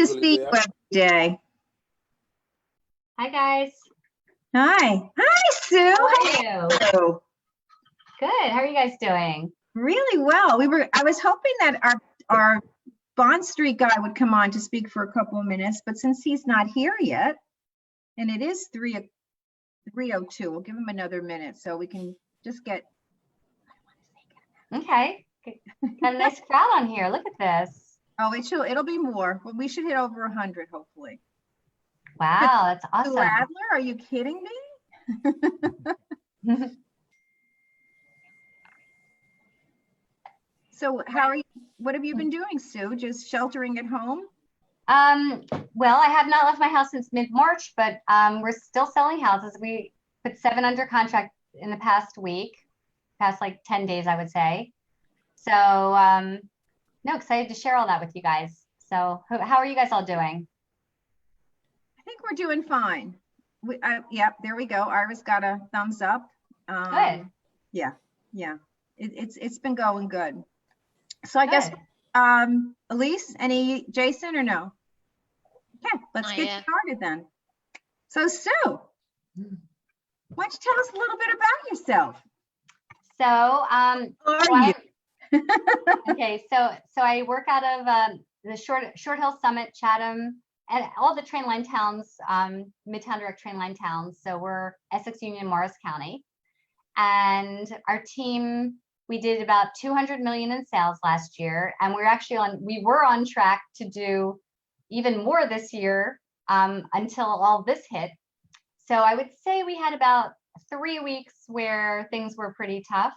see you every day. Hi, guys. Hi. Hi, Sue. How are you? Hello. Good. How are you guys doing? Really well. I was hoping that our Bond Street guy would come on to speak for a couple of minutes, but since he's not here yet, and it is 3:02, we'll give him another minute so we can just get. Okay. Got a nice crowd on here. Look at this. Oh, it'll be more. Well, we should hit over 100, hopefully. Wow, that's awesome. Sue Adler, are you kidding me? So what have you been doing, Sue? Just sheltering at home? Well, I have not left my house since mid-March, but we're still selling houses. We put 7 under contract in the past like 10 days, I would say. So, no, excited to share all that with you guys. So how are you guys all doing? I think we're doing fine. Yep, there we go. Iris got a thumbs up. Good. Yeah. It's been going good. So I guess, Elise, Jason or no? Okay, let's get started then. So Sue, why don't you tell us a little bit about yourself? So, Who are you? Okay, so I work out of the Short Hill Summit, Chatham, and all the train line towns, Midtown Direct train line towns. So we're Essex, Union, Morris County, and our team, we did about 200 million in sales last year, and we were on track to do even more this year until all this hit. So I would say we had about 3 weeks where things were pretty tough,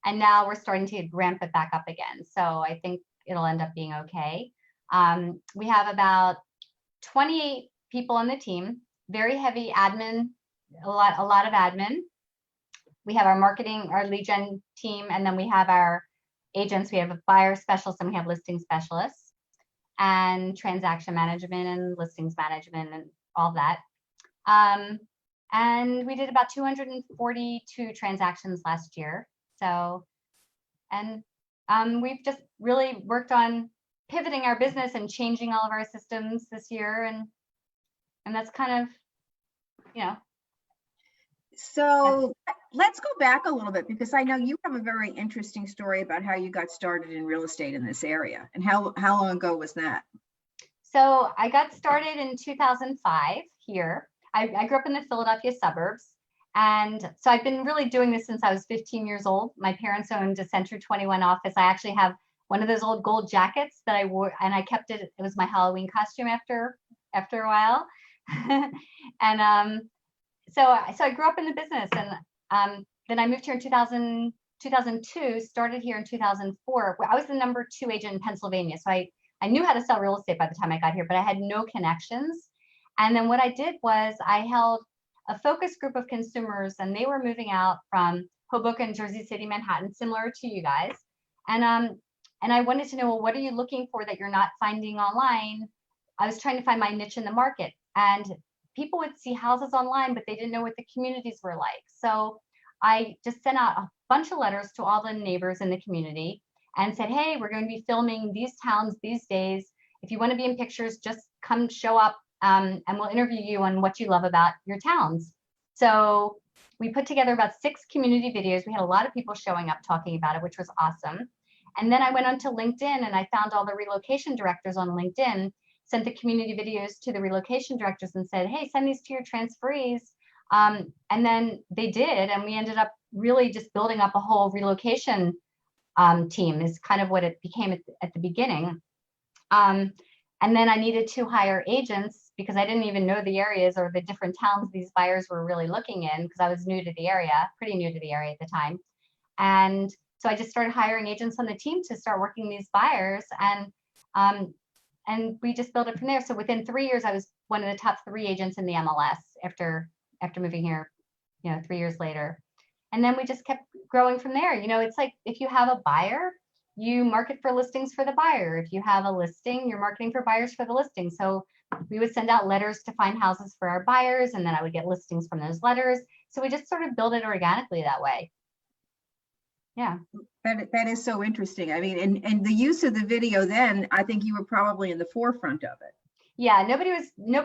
and now we're starting to ramp it back up again. So I think it'll end up being okay. We have about 28 people on the team, very heavy admin, a lot of admin. We have our marketing, our lead gen team, and then we have our agents. We have a buyer specialist and we have listing specialists and transaction management and listings management and all that. And we did about 242 transactions last year. So, and we've just really worked on pivoting our business and changing all of our systems this year. And that's kind of, you know. So let's go back a little bit, because I know you have a very interesting story about how you got started in real estate in this area. And how long ago was that? So I got started in 2005 here. I grew up in the Philadelphia suburbs. And so I've been really doing this since I was 15 years old. My parents owned a Century 21 office. I actually have one of those old gold jackets that I wore, and I kept it. It was my Halloween costume after a while. And so I grew up in the business, and then I moved here in 2002, started here in 2004. I was the number 2 agent in Pennsylvania. So I knew how to sell real estate by the time I got here, but I had no connections. And then what I did was I held a focus group of consumers, and they were moving out from Hoboken, Jersey City, Manhattan, similar to you guys. And I wanted to know, well, what are you looking for that you're not finding online? I was trying to find my niche in the market, and people would see houses online, but they didn't know what the communities were like. So I just sent out a bunch of letters to all the neighbors in the community and said, hey, we're going to be filming these towns these days. If you want to be in pictures, just come show up, and we'll interview you on what you love about your towns. So we put together about 6 community videos. We had a lot of people showing up talking about it, which was awesome. And then I went onto LinkedIn, and I found all the relocation directors on LinkedIn, sent the community videos to the relocation directors and said, hey, send these to your transferees. And then they did, and we ended up really just building up a whole relocation team is kind of what it became at the beginning. And then I needed to hire agents because I didn't even know the areas or the different towns these buyers were really looking in, because I was new to the area, pretty new to the area at the time. And so I just started hiring agents on the team to start working these buyers, and we just built it from there. So within 3 years, I was one of the top 3 agents in the MLS after moving here, 3 years later. And then we just kept growing from there. It's like if you have a buyer, you market for listings for the buyer. If you have a listing, you're marketing for buyers for the listing. So we would send out letters to find houses for our buyers, and then I would get listings from those letters. So we just sort of build it organically that way. Yeah. That is so interesting. I mean, and the use of the video then, I think you were probably in the forefront of it. Yeah, nobody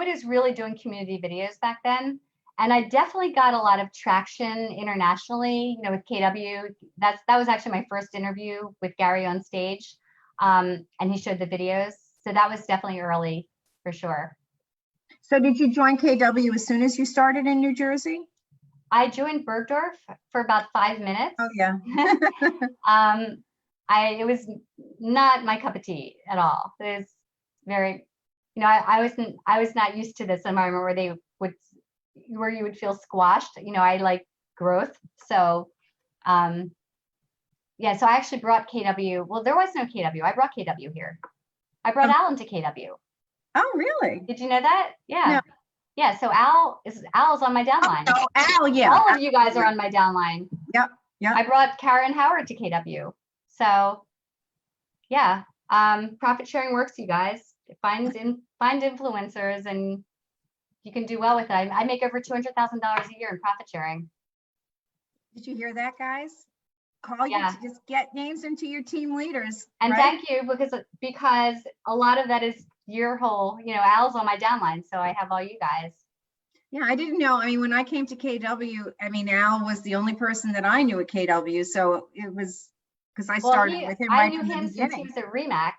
was really doing community videos back then. And I definitely got a lot of traction internationally, with KW. That was actually my first interview with Gary on stage. And he showed the videos. So that was definitely early for sure. So did you join KW as soon as you started in New Jersey? I joined Bergdorf for about 5 minutes. Oh yeah. It was not my cup of tea at all. It was very, I was not used to this environment where you would feel squashed. I like growth. So, yeah, so I actually brought KW. Well, there was no KW. I brought KW here. I brought Alan to KW. Oh, really? Did you know that? Yeah. No. Yeah. So Al's on my downline. Oh, Al, yeah. All of you guys are on my downline. Yep. Yep. I brought Kara and Howard to KW. So yeah, profit sharing works, you guys. Find influencers and you can do well with it. I make over $200,000 a year in profit sharing. Did you hear that, guys? Call you to just get names into your team leaders. And right? thank you, because a lot of that is your whole, Al's on my downline, so I have all you guys. Yeah, I didn't know. I mean, when I came to KW, Al was the only person that I knew at KW, so it was because I started with him right from the beginning. I knew him since he was at Remax,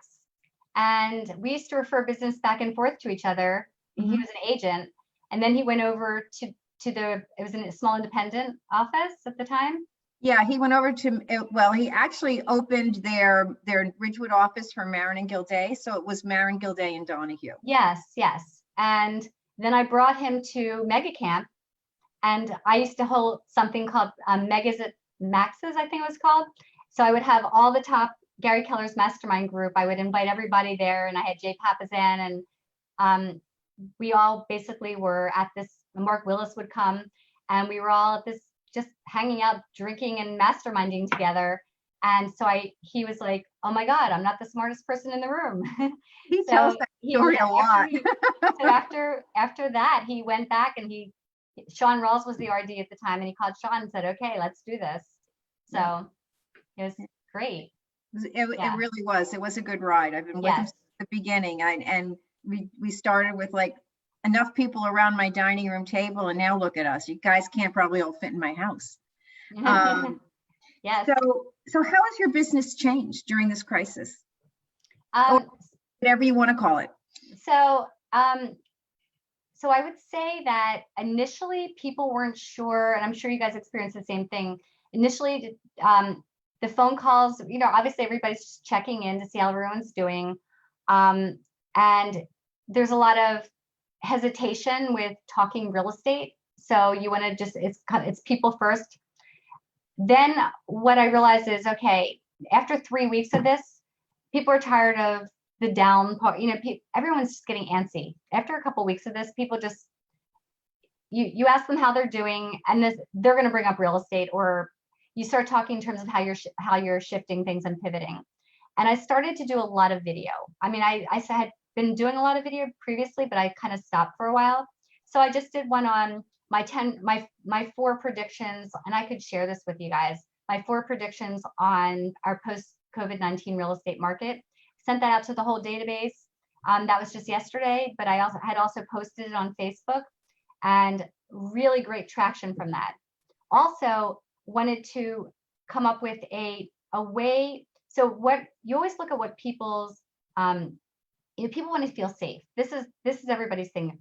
and we used to refer business back and forth to each other. Mm-hmm. He was an agent, and then he went over to it was in a small independent office at the time. Yeah, he went over to, he actually opened their Ridgewood office for Marin and Gilday. So it was Marin, Gilday, and Donahue. Yes. And then I brought him to Mega Camp, and I used to hold something called Megas at Maxes, I think it was called. So I would have all the top Gary Keller's mastermind group. I would invite everybody there, and I had Jay Papazan, and we all basically were at this. Mark Willis would come, and we were all at this, just hanging out, drinking and masterminding together. And so he was like, oh my God, I'm not the smartest person in the room. He tells that story a lot. So after that, he went back and Sean Rawls was the RD at the time, and he called Sean and said, okay, let's do this. So it was great. It really was. It was a good ride. I've been with him since the beginning. And we started with like enough people around my dining room table, and now look at us. You guys can't probably all fit in my house. Yes. So how has your business changed during this crisis? Whatever you want to call it. So I would say that initially people weren't sure, and I'm sure you guys experienced the same thing. Initially, the phone calls, obviously everybody's just checking in to see how everyone's doing. And there's a lot of hesitation with talking real estate. So you want to just, it's people first. Then what I realized is, okay, after 3 weeks of this, people are tired of the down part. Everyone's just getting antsy. After a couple of weeks of this, people just, you ask them how they're doing, and they're going to bring up real estate, or you start talking in terms of how you're shifting things and pivoting. And I started to do a lot of video. I had been doing a lot of video previously, but I kind of stopped for a while. So I just did one on my 4 predictions, and I could share this with you guys. My 4 predictions on our post-COVID-19 real estate market. Sent that out to the whole database. That was just yesterday, but I had also posted it on Facebook, and really great traction from that. Also wanted to come up with a way. So what you always look at what people's people want to feel safe. This is everybody's thing.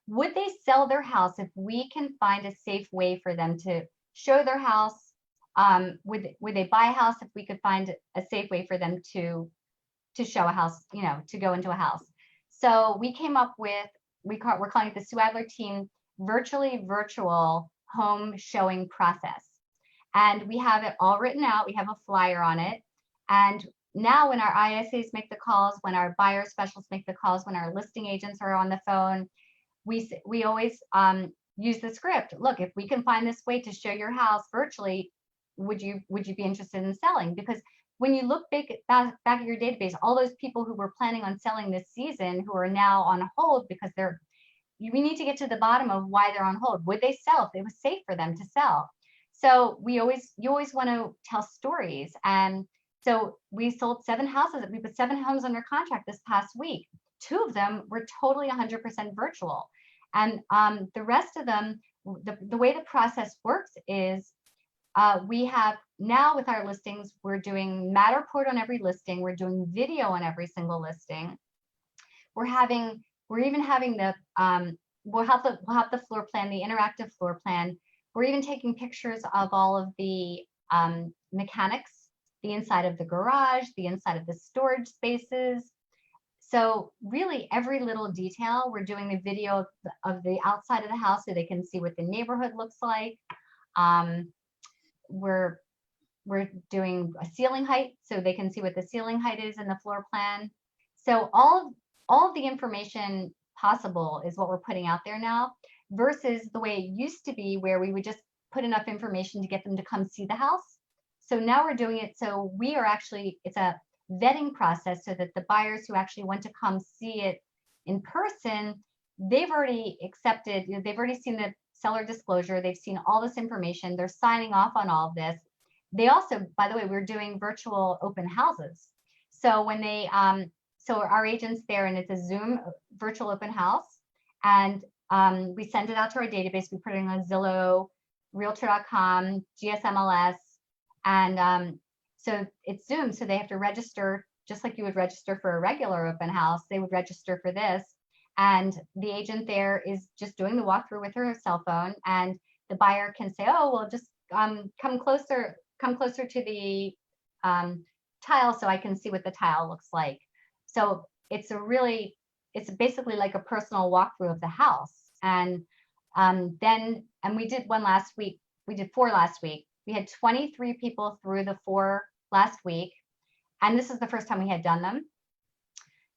Would they sell their house if we can find a safe way for them to show their house? Would they buy a house if we could find a safe way for them to show a house, to go into a house? So we came up with, we're calling it the Sue Adler team virtual home showing process. And we have it all written out. We have a flyer on it. And now when our ISAs make the calls, when our buyer specialists make the calls, when our listing agents are on the phone, we always use the script. Look, if we can find this way to show your house virtually, would you be interested in selling? Because when you look back at your database, all those people who were planning on selling this season who are now on hold because we need to get to the bottom of why they're on hold. Would they sell if it was safe for them to sell? So you always want to tell stories. And so we sold 7 houses. We put 7 homes under contract this past week. 2 of them were totally 100% virtual. And the rest of them, the way the process works is we have now with our listings, we're doing Matterport on every listing. We're doing video on every single listing. We're even having the, we'll have the floor plan, the interactive floor plan. We're even taking pictures of all of the mechanics, the inside of the garage, the inside of the storage spaces. So really every little detail, we're doing the video of the outside of the house so they can see what the neighborhood looks like. We're doing a ceiling height so they can see what the ceiling height is in the floor plan. So all of the information possible is what we're putting out there now, versus the way it used to be where we would just put enough information to get them to come see the house. So now we're doing it so we are actually, it's a vetting process so that the buyers who actually want to come see it in person, they've already accepted, they've already seen the seller disclosure, they've seen all this information, they're signing off on all of this. They also, by the way, we're doing virtual open houses. So when they, so our agent's there and it's a Zoom virtual open house, and we send it out to our database. We put it on Zillow, Realtor.com, GSMLS, and so it's Zoom. So they have to register just like you would register for a regular open house. They would register for this, and the agent there is just doing the walkthrough with her cell phone, and the buyer can say, "Oh, well, just come closer to the tile so I can see what the tile looks like." So it's basically like a personal walkthrough of the house. And we did one last week. We did 4 last week. We had 23 people through the 4 last week. And this is the first time we had done them.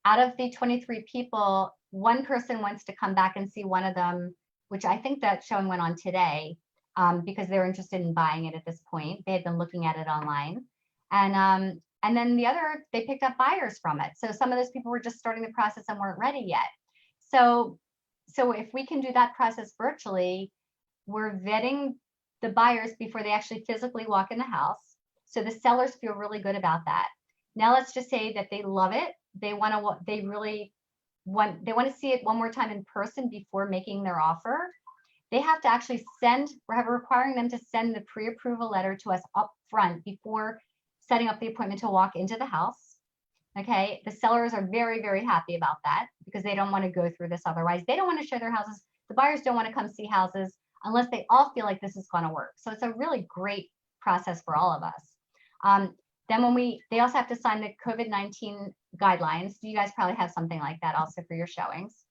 Out of the 23 people, 1 person wants to come back and see one of them, which I think that showing went on today because they're interested in buying it at this point. They had been looking at it online. And then the other, they picked up buyers from it. So some of those people were just starting the process and weren't ready yet. So if we can do that process virtually, we're vetting the buyers before they actually physically walk in the house. So the sellers feel really good about that. Now let's just say that they love it. They want to see it one more time in person before making their offer. They have to actually we're requiring them to send the pre-approval letter to us up front before setting up the appointment to walk into the house. Okay, the sellers are very, very happy about that because they don't want to go through this otherwise. They don't want to show their houses. The buyers don't want to come see houses unless they all feel like this is going to work. So it's a really great process for all of us. Then they also have to sign the COVID-19 guidelines. You guys probably have something like that also for your showings.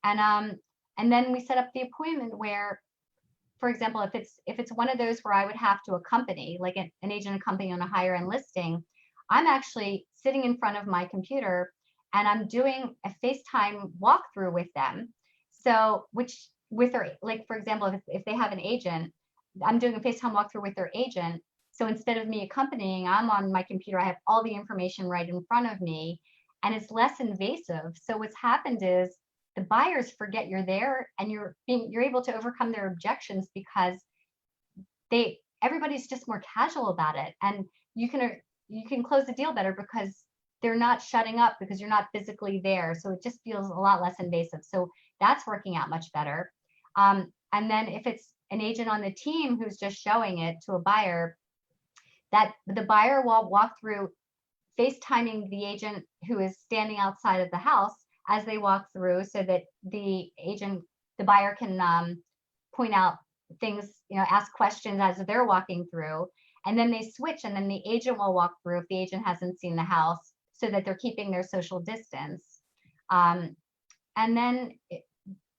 And then we set up the appointment where, for example, if it's one of those where I would have to accompany, like an agent accompanying on a higher end listing, I'm actually sitting in front of my computer and I'm doing a FaceTime walkthrough with them. So like, for example, if they have an agent, I'm doing a FaceTime walkthrough with their agent. So instead of me accompanying, I'm on my computer, I have all the information right in front of me, and it's less invasive. So what's happened is the buyers forget you're there, and you're able to overcome their objections because everybody's just more casual about it, and you can close the deal better because they're not shutting up because you're not physically there. So it just feels a lot less invasive. So that's working out much better. And then if it's an agent on the team who's just showing it to a buyer, that the buyer will walk through FaceTiming the agent who is standing outside of the house as they walk through, so that the buyer can point out things, ask questions as they're walking through, and then they switch, and then the agent will walk through if the agent hasn't seen the house, so that they're keeping their social distance. And then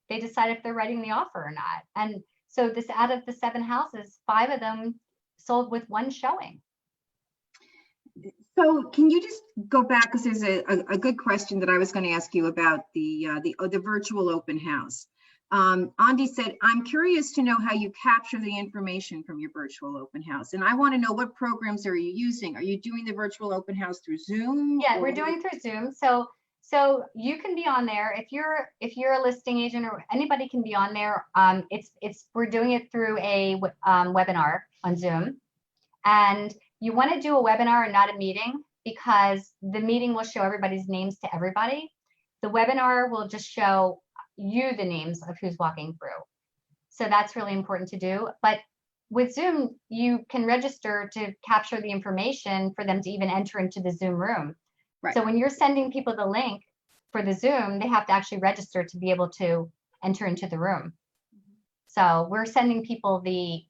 they decide if they're writing the offer or not. And so this, out of the 7 houses, 5 of them sold with 1 showing. So can you just go back, because there's a good question that I was going to ask you about the virtual open house. Andy said, I'm curious to know how you capture the information from your virtual open house. And I want to know, what programs are you using? Are you doing the virtual open house through Zoom? Yeah, we're doing through Zoom. So you can be on there if you're a listing agent, or anybody can be on there. We're doing it through a webinar on Zoom, and you want to do a webinar and not a meeting, because the meeting will show everybody's names to everybody. The webinar will just show you the names of who's walking through. So that's really important to do. But with Zoom, you can register to capture the information for them to even enter into the Zoom room. Right. So when you're sending people the link for the Zoom, they have to actually register to be able to enter into the room. So we're sending people we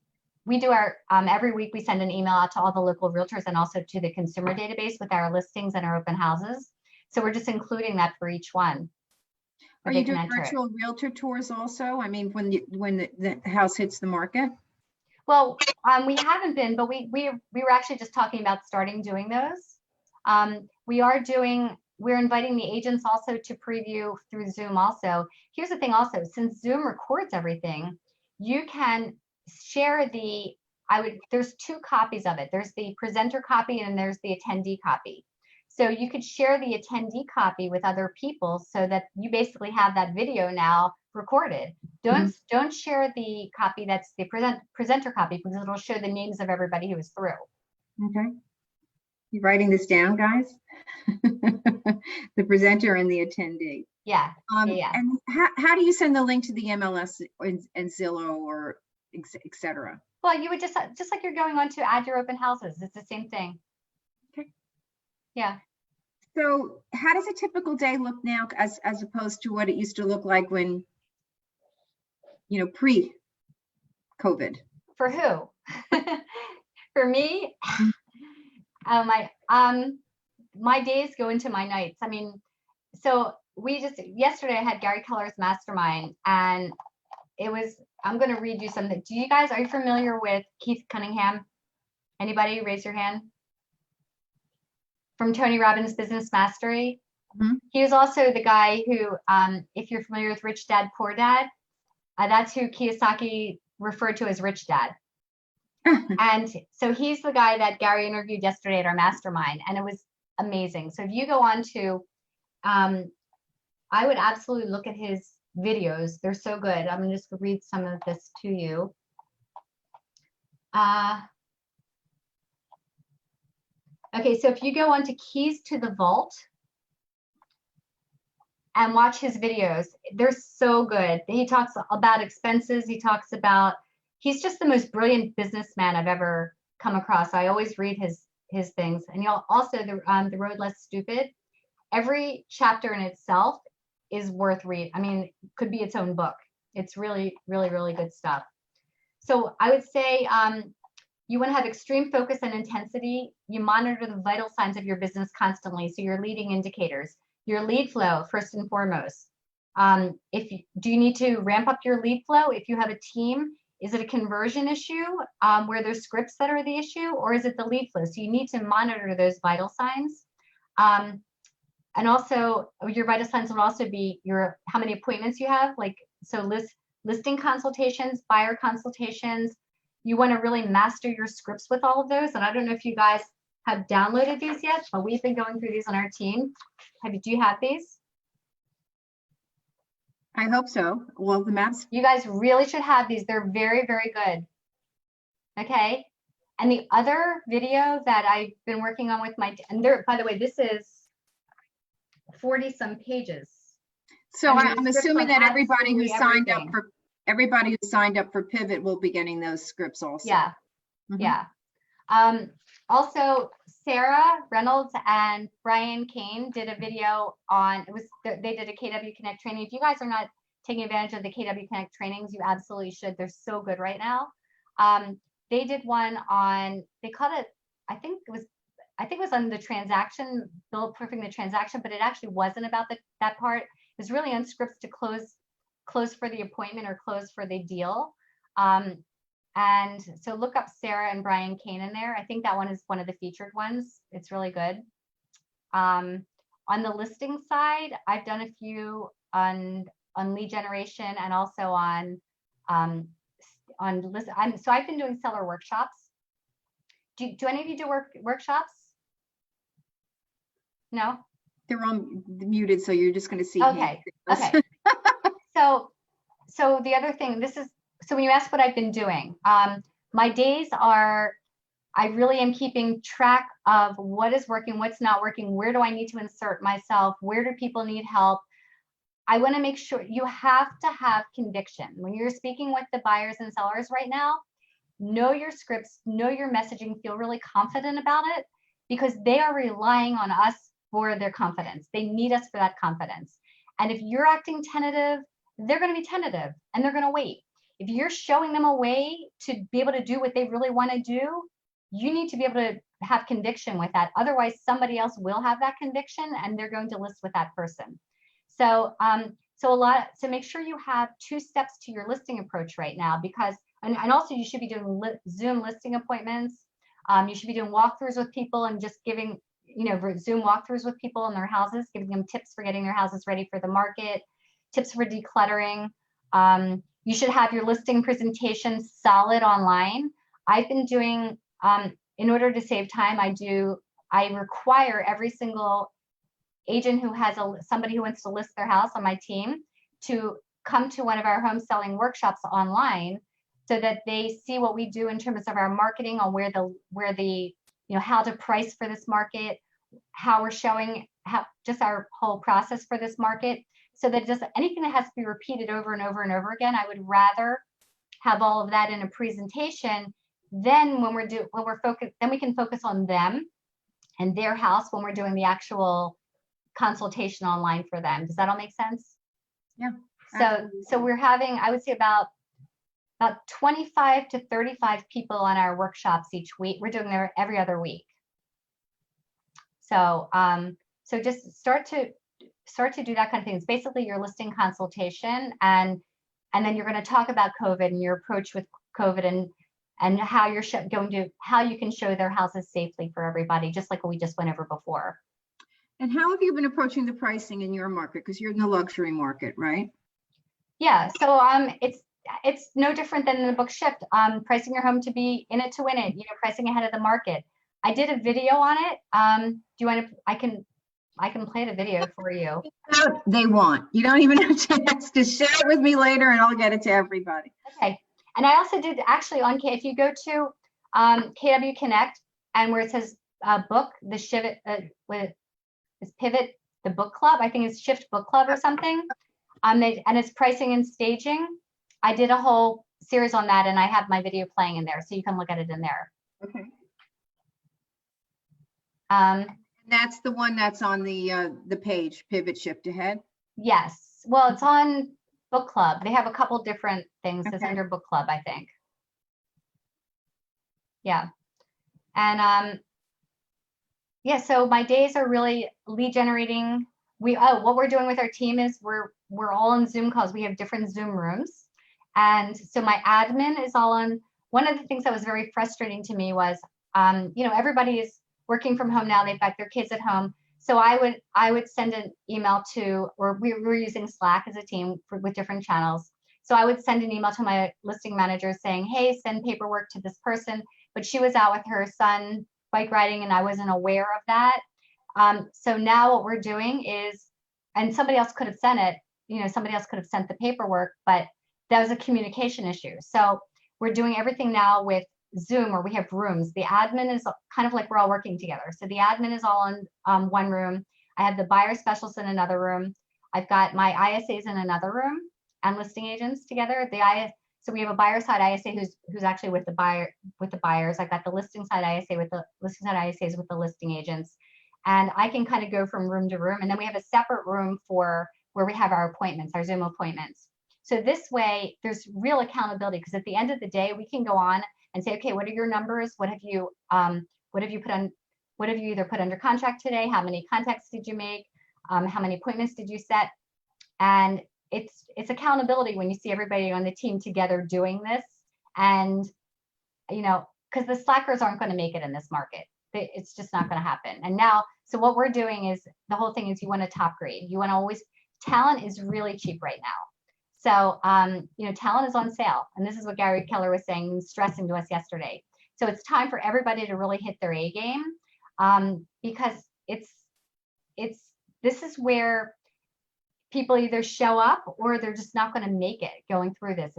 do our, every week we send an email out to all the local realtors and also to the consumer database with our listings and our open houses. So we're just including that for each one. Are you doing virtual realtor tours also? I mean, when the house hits the market? Well, we haven't been, but we were actually just talking about starting doing those. We're inviting the agents also to preview through Zoom also. Here's the thing also, since Zoom records everything, you can share there's 2 copies of it. There's the presenter copy and there's the attendee copy. So you could share the attendee copy with other people so that you basically have that video now recorded. Don't share the copy that's the presenter copy because it'll show the names of everybody who was through. Okay. You writing this down, guys? The presenter and the attendee. Yeah. Yeah. And how do you send the link to the MLS and Zillow or et cetera? Well, you would just like you're going on to add your open houses. It's the same thing. Okay. Yeah. So how does a typical day look now as opposed to what it used to look like when, pre-COVID? For who? For me, my days go into my nights. I mean, so yesterday I had Gary Keller's mastermind and I'm going to read you something. Are you familiar with Keith Cunningham? Anybody raise your hand? From Tony Robbins' Business Mastery. Mm-hmm. He was also the guy who, if you're familiar with Rich Dad, Poor Dad, that's who Kiyosaki referred to as Rich Dad. And so he's the guy that Gary interviewed yesterday at our mastermind, and it was amazing. So if you go on to, I would absolutely look at his videos. They're so good. I'm going to just read some of this to you. Okay, so if you go on to Keys to the Vault and watch his videos, they're so good. He talks about expenses. He's just the most brilliant businessman I've ever come across. I always read his things. And also the Road Less Stupid. Every chapter in itself is worth reading. I mean, could be its own book. It's really, really, really good stuff. So I would say you want to have extreme focus and intensity. You monitor the vital signs of your business constantly. So your leading indicators, your lead flow, first and foremost. Do you need to ramp up your lead flow? If you have a team, is it a conversion issue where there's scripts that are the issue, or is it the lead flow? So you need to monitor those vital signs. And also your vital signs would also be how many appointments you have, listing consultations, buyer consultations. You want to really master your scripts with all of those. And I don't know if you guys have downloaded these yet, but we've been going through these on our team. Do you have these? I hope so. Well, the maps. You guys really should have these. They're very, very good. Okay. And the other video that I've been working on with by the way, this is 40 some pages. So I'm assuming that everybody who signed up for Pivot will be getting those scripts also. Yeah. Mm-hmm. Yeah. Also, Sarah Reynolds and Brian Kane did a video they did a KW Connect training. If you guys are not taking advantage of the KW Connect trainings, you absolutely should. They're so good right now. They did one on, they called it, I think it was on the transaction, bulletproofing the transaction, but it actually wasn't about that part. It was really on scripts to close for the appointment or close for the deal. And so look up Sarah and Brian Kane in there. I think that one is one of the featured ones. It's really good. On the listing side, I've done a few on lead generation and also on list. So I've been doing seller workshops. Do any of you do workshops? No? They're all muted, so you're just going to see. Okay. Okay. So the other thing, so when you ask what I've been doing, my days I really am keeping track of what is working, what's not working, where do I need to insert myself, where do people need help, I want to make sure you have to have conviction. When you're speaking with the buyers and sellers right now, know your scripts, know your messaging, feel really confident about it, because they are relying on us for their confidence. They need us for that confidence. And if you're acting tentative, they're going to be tentative and they're going to wait. If you're showing them a way to be able to do what they really want to do, you need to be able to have conviction with that. Otherwise, somebody else will have that conviction and they're going to list with that person. So, so make sure you have 2 steps to your listing approach right now, because, and also you should be doing Zoom listing appointments. You should be doing walkthroughs with people and just giving, Zoom walkthroughs with people in their houses, giving them tips for getting their houses ready for the market, tips for decluttering. You should have your listing presentation solid online. I've been doing, in order to save time, I require every single agent who has somebody who wants to list their house on my team to come to one of our home selling workshops online, so that they see what we do in terms of our marketing, on where the how to price for this market, how we're showing just our whole process for this market, so that just anything that has to be repeated over and over and over again, I would rather have all of that in a presentation. Then when we're focused, then we can focus on them and their house when we're doing the actual consultation online for them. Does that all make sense? Yeah. So we're having, I would say about 25 to 35 people on our workshops each week. We're doing them every other week. So so just start to do that kind of thing. It's basically your listing consultation, and then you're going to talk about COVID and your approach with COVID, and how you're how you can show their houses safely for everybody, just like we just went over before. And how have you been approaching the pricing in your market? Because you're in the luxury market, right? Yeah. So it's no different than in the book Shift. Pricing your home to be in it to win it. Pricing ahead of the market. I did a video on it. Do you want to? I can play the video for you. They want. You don't even have a chance to share it with me later, and I'll get it to everybody. Okay. And I also did actually on if you go to KW Connect, and where it says book, the Shift is Pivot, the book club. I think it's Shift Book Club or something. And it's pricing and staging. I did a whole series on that, and I have my video playing in there, so you can look at it in there. Okay. That's the one that's on the page, Pivot Shift Ahead. Yes. Well, it's on Book Club. They have a couple different things. Okay. It's under Book Club, I think. Yeah. And yeah, so my days are really lead generating. What we're doing with our team is we're all on Zoom calls. We have different Zoom rooms. And so my admin is all on. One of the things that was very frustrating to me was, everybody is working from home now. They've got their kids at home. So I would send an email to, or we were using Slack as a team with different channels. So I would send an email to my listing manager saying, hey, send paperwork to this person. But she was out with her son bike riding, and I wasn't aware of that. So now what we're doing is, and somebody else could have sent it, somebody else could have sent the paperwork, but that was a communication issue. So we're doing everything now with Zoom, where we have rooms. The admin is kind of like we're all working together. So the admin is all in one room. I have the buyer specialists in another room. I've got my ISAs in another room and listing agents together. So we have a buyer side ISA who's actually with the buyers. I've got the listing side ISA with the listing side ISAs with the listing agents. And I can kind of go from room to room. And then we have a separate room for where we have our appointments, our Zoom appointments. So this way there's real accountability, because at the end of the day, we can go on and say, okay, what are your numbers? What have you either put under contract today? How many contacts did you make? How many appointments did you set? And it's accountability when you see everybody on the team together doing this. And, because the slackers aren't going to make it in this market. It's just not going to happen. And now, so what we're doing is, the whole thing is you want to top grade. You want to always, talent is really cheap right now. So, talent is on sale. And this is what Gary Keller was saying and stressing to us yesterday. So it's time for everybody to really hit their A game, because this is where people either show up or they're just not going to make it going through this.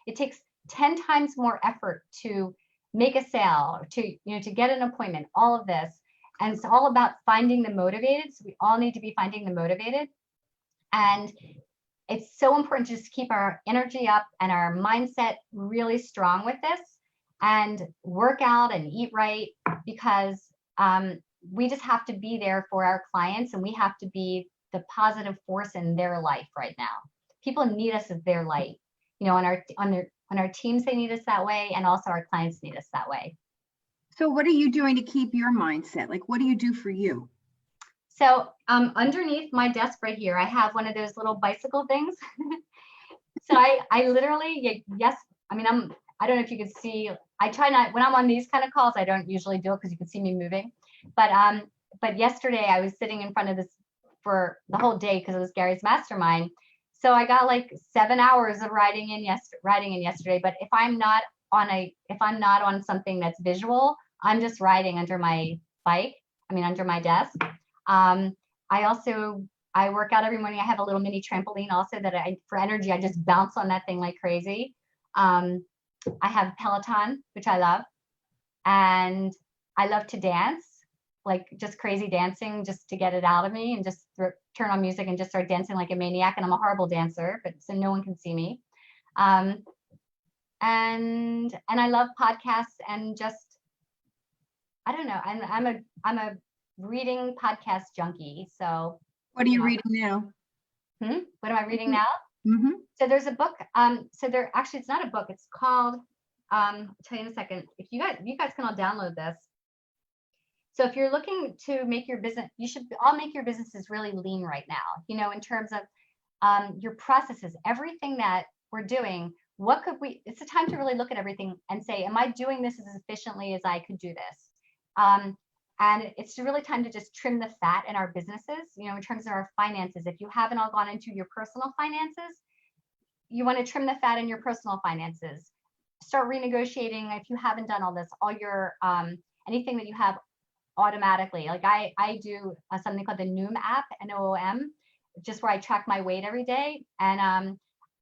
It takes 10 times more effort to make a sale, to get an appointment, all of this. And it's all about finding the motivated. So we all need to be finding the motivated. And it's so important just to keep our energy up and our mindset really strong with this, and work out and eat right, because we just have to be there for our clients, and we have to be the positive force in their life right now. People need us as their light, you know, on our teams, they need us that way, and also our clients need us that way. So what are you doing to keep your mindset? Like, what do you do for you? So underneath my desk right here, I have one of those little bicycle things. So I literally, yes, I mean, I don't know if you can see, I try not, when I'm on these kind of calls, I don't usually do it because you can see me moving. But yesterday I was sitting in front of this for the whole day because it was Gary's mastermind. So I got like 7 hours of writing in yesterday. But if I'm not on something that's visual, I'm just writing under my under my desk. I work out every morning. I have a little mini trampoline also that for energy, I just bounce on that thing like crazy. I have Peloton, which I love. And I love to dance, like just crazy dancing, just to get it out of me, and just turn on music and just start dancing like a maniac. And I'm a horrible dancer, but so no one can see me. And I love podcasts, and just, I don't know. I'm a reading podcast junkie. So what are you reading now? What am I reading now? Mm-hmm. So there's a book. It's not a book. It's called, I'll tell you in a second. If you guys can all download this. So if you're looking to make your business, you should all make your businesses really lean right now, you know, in terms of your processes, everything that we're doing. It's a time to really look at everything and say, am I doing this as efficiently as I could do this? And it's really time to just trim the fat in our businesses, you know, in terms of our finances. If you haven't all gone into your personal finances, you want to trim the fat in your personal finances. Start renegotiating, if you haven't done all this, all your anything that you have automatically. Like I do something called the Noom app, Noom, just where I track my weight every day. And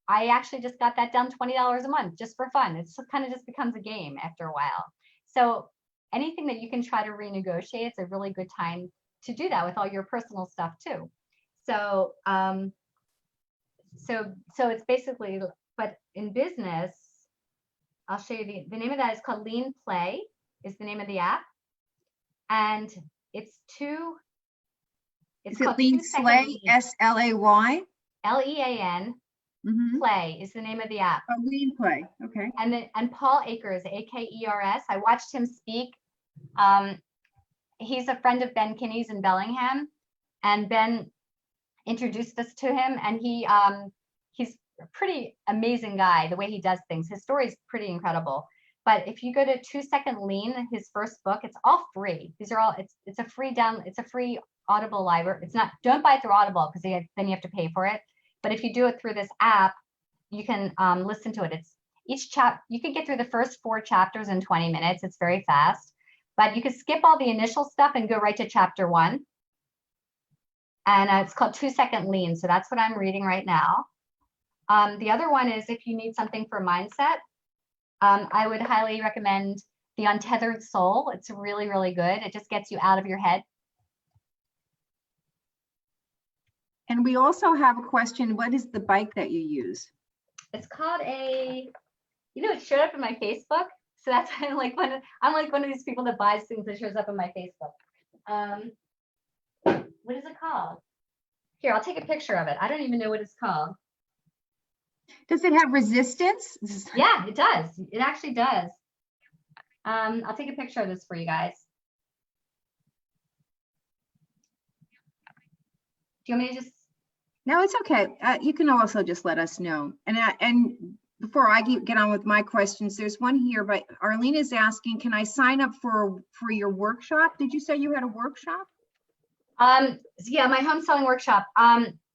I actually just got that down $20 a month just for fun. It's kind of just becomes a game after a while. So anything that you can try to renegotiate, it's a really good time to do that with all your personal stuff too. So so it's basically, but in business, I'll show you the name of that is called Lean Play, is the name of the app. And it's called Lean Slay, SLAY? LEAN. Mm-hmm. Play is the name of the app. Oh, Lean Play. Okay. And Paul Akers, Akers. I watched him speak. He's a friend of Ben Kinney's in Bellingham, and Ben introduced us to him. And he's a pretty amazing guy. The way he does things, his story is pretty incredible. But if you go to 2 Second Lean, his first book, it's all free. These are all, it's a free Audible library. It's not, don't buy it through Audible because then you have to pay for it. But if you do it through this app, you can listen to it. It's each you can get through the first 4 chapters in 20 minutes. It's very fast, but you can skip all the initial stuff and go right to chapter 1. And it's called 2 Second Lean. So that's what I'm reading right now. The other one is if you need something for mindset, I would highly recommend The Untethered Soul. It's really, really good. It just gets you out of your head. And we also have a question. What is the bike that you use? It's called it showed up in my Facebook. So that's I'm like one of these people that buys things that shows up in my Facebook. What is it called? Here, I'll take a picture of it. I don't even know what it's called. Does it have resistance? Yeah, it does. It actually does. I'll take a picture of this for you guys. Do you want me to just? No, it's okay. You can also just let us know. And before I get on with my questions, there's one here, but Arlene is asking, can I sign up for your workshop? Did you say you had a workshop? Yeah, my home selling workshop.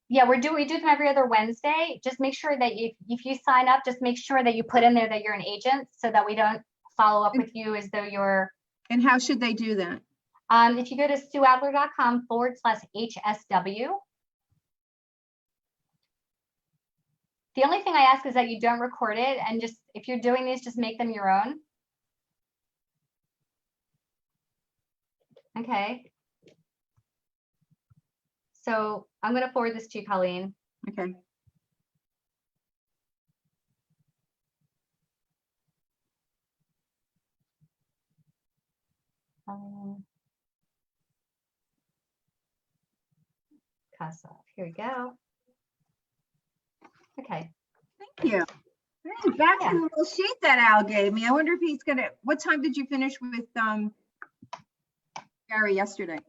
Yeah, we do them every other Wednesday. Just make sure that if you sign up, just make sure that you put in there that you're an agent so that we don't follow up with you as though you're. And how should they do that? If you go to sueadler.com/HSW. The only thing I ask is that you don't record it, and just if you're doing these, just make them your own. Okay. So I'm going to forward this to you, Colleen. Okay. Cuss off. Here we go. Okay. Thank you. Hey, back to Yeah. the little sheet that Al gave me. I wonder if he's gonna, what time did you finish with Gary yesterday?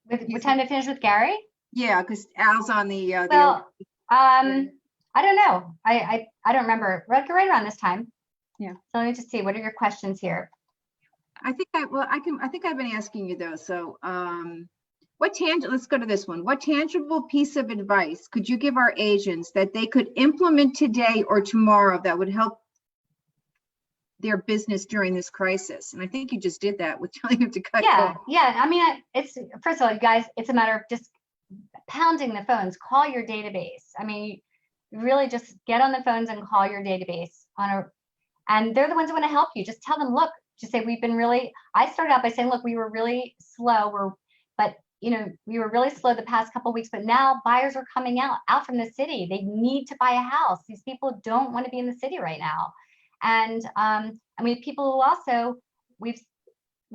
What time to finish with Gary? Yeah, because Al's on the Well, I don't know. I don't remember. Right around this time. Yeah. So let me just see. What are your questions here? I think I've been asking you though. So let's go to this one. What tangible piece of advice could you give our agents that they could implement today or tomorrow that would help their business during this crisis? And I think you just did that with telling them to cut costs. Yeah. I mean, it's, first of all, guys, it's a matter of just pounding the phones, call your database. I mean, you really just get on the phones and call your database and they're the ones who want to help you. Just tell them, look, just say, I started out by saying, look, we were really slow. But we were really slow the past couple of weeks, but now buyers are coming out from the city. They need to buy a house. These people don't want to be in the city right now. And we have people who also, we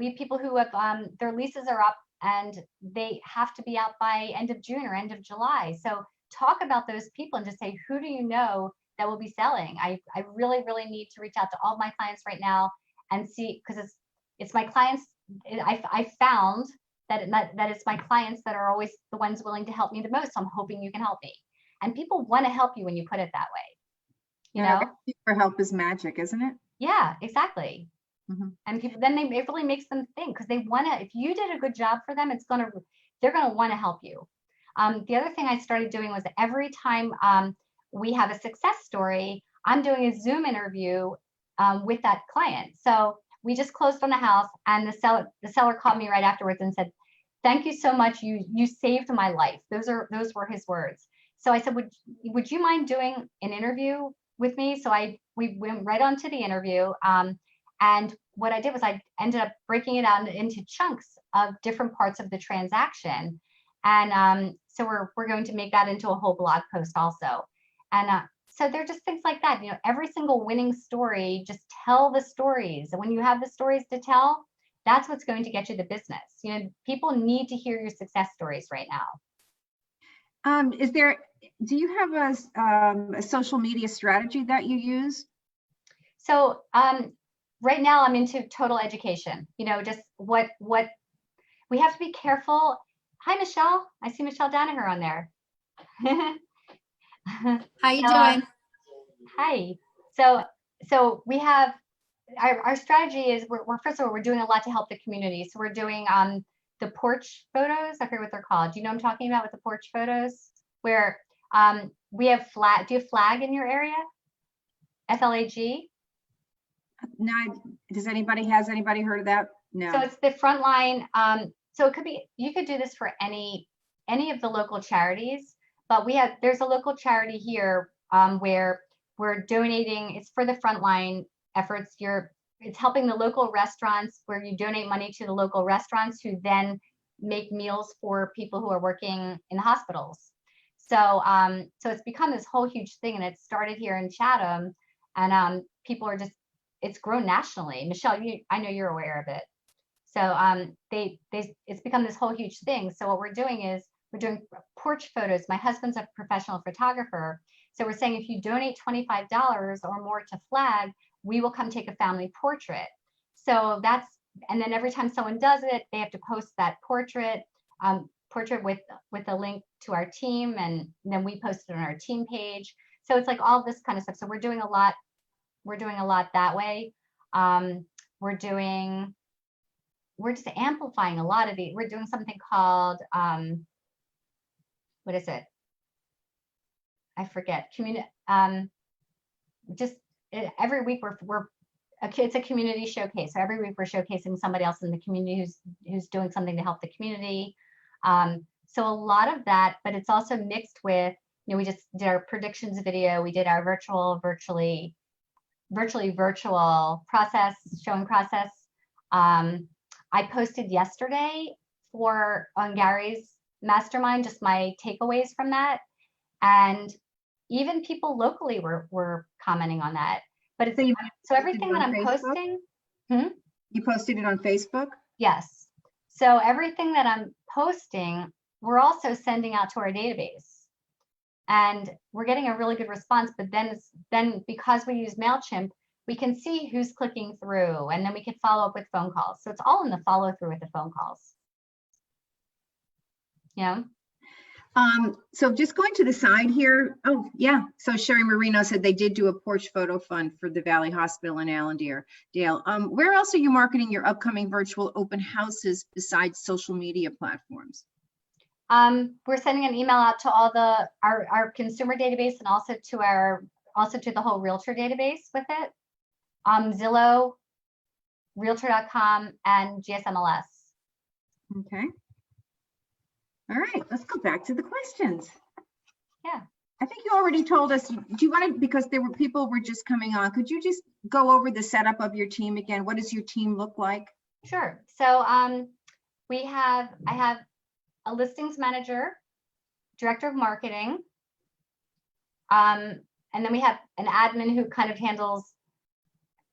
have people who have, their leases are up and they have to be out by end of June or end of July. So talk about those people and just say, who do you know that will be selling? I really, really need to reach out to all of my clients right now and see, because it's my clients. I found that it's my clients that are always the ones willing to help me the most. So I'm hoping you can help me. And people want to help you when you put it that way. You know, asking for help is magic, isn't it? Yeah, exactly. Mhm. And people, then it really makes them think, because they want to, if you did a good job for them, they're going to want to help you. The other thing I started doing was every time we have a success story, I'm doing a Zoom interview with that client. So we just closed on a house, and the seller called me right afterwards and said, "Thank you so much. You saved my life." Those were his words. So I said, would you mind doing an interview with me? So we went right on to the interview. And what I did was I ended up breaking it out into chunks of different parts of the transaction. And so we're going to make that into a whole blog post also. And so they're just things like that. Every single winning story, just tell the stories. And when you have the stories to tell, that's what's going to get you the business. People need to hear your success stories right now. Do you have a social media strategy that you use? So right now I'm into total education, just what we have to be careful. Hi, Michelle. I see Michelle Danaher on there. How you doing? Hi. So we have our strategy is we're first of all, we're doing a lot to help the community. So we're doing the porch photos. I forget what they're called. Do you know what I'm talking about with the porch photos? Where we have flag. Do you have flag in your area? FLAG? No. Has anybody heard of that? No. So it's the front line. So it could be, you could do this for any of the local charities, but there's a local charity here where we're donating. It's for the frontline efforts. It's helping the local restaurants, where you donate money to the local restaurants who then make meals for people who are working in the hospitals. So so it's become this whole huge thing, and it started here in Chatham, and people are just, it's grown nationally. Michelle, I know you're aware of it. So it's become this whole huge thing. So what we're doing is we're doing porch photos. My husband's a professional photographer. So we're saying if you donate $25 or more to Flag, we will come take a family portrait. So and then every time someone does it, they have to post that portrait with a link to our team, and then we post it on our team page. So it's like all this kind of stuff. So we're doing a lot that way. We're just amplifying a lot of the, we're doing something called, what is it? I forget. Every week it's a community showcase. So every week we're showcasing somebody else in the community who's doing something to help the community. So a lot of that, but it's also mixed with, we just did our predictions video. We did our virtually virtual showing process. I posted yesterday on Gary's mastermind, just my takeaways from that. And even people locally were commenting on that. But it's so everything that I'm posting. You posted it on Facebook? Yes. So everything that I'm posting, we're also sending out to our database. And we're getting a really good response. But then because we use MailChimp, we can see who's clicking through, and then we can follow up with phone calls. So it's all in the follow through with the phone calls. Yeah. So just going to the side here. Oh, yeah. So Sherry Marino said they did do a porch photo fund for the Valley Hospital in Allendale. Where else are you marketing your upcoming virtual open houses besides social media platforms? We're sending an email out to all our consumer database and also to the whole realtor database with it. Zillow, realtor.com, and GSMLS. Okay. All right, let's go back to the questions. Yeah. I think you already told us. Do you want to, because people were just coming on, could you just go over the setup of your team again? What does your team look like? Sure. So I have a listings manager, director of marketing, and then we have an admin who kind of handles